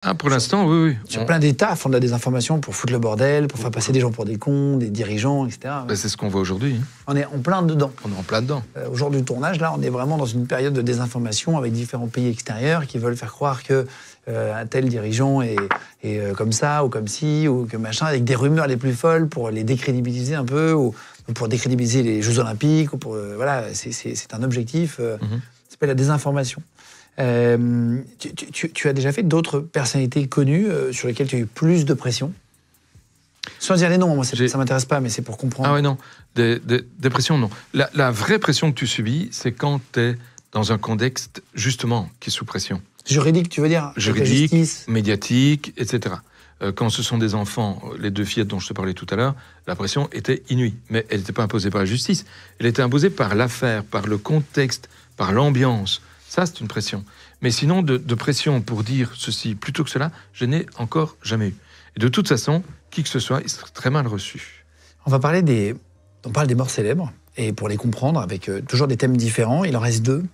Ah, pour l'instant, oui. Sur plein d'États font de la désinformation pour foutre le bordel, pour faire passer des gens pour des cons, des dirigeants, etc. Ben, c'est ce qu'on voit aujourd'hui. Hein. On est en plein dedans. On est en plein dedans. Au jour du tournage, là, on est vraiment dans une période de désinformation avec différents pays extérieurs qui veulent faire croire que un tel dirigeant est comme ça, ou comme ci, ou que machin, avec des rumeurs les plus folles pour les décrédibiliser un peu, ou pour décrédibiliser les Jeux Olympiques, ou pour, voilà, c'est un objectif, ça s'appelle la désinformation. Tu as déjà fait d'autres personnalités connues sur lesquelles tu as eu plus de pression? Sans dire les noms, moi ça m'intéresse pas, mais c'est pour comprendre. Ah ouais, non, des pressions, non. La vraie pression que tu subis, c'est quand tu es dans un contexte, justement, qui est sous pression. Juridique, tu veux dire? Juridique, médiatique, etc. Quand ce sont des enfants, les 2 fillettes dont je te parlais tout à l'heure, la pression était inouïe. Mais elle n'était pas imposée par la justice. Elle était imposée par l'affaire, par le contexte, par l'ambiance. Ça, c'est une pression. Mais sinon, de pression pour dire ceci plutôt que cela, je n'ai encore jamais eu. Et de toute façon, qui que ce soit, il serait très mal reçu. On parle des morts célèbres, et pour les comprendre, avec toujours des thèmes différents, il en reste 2.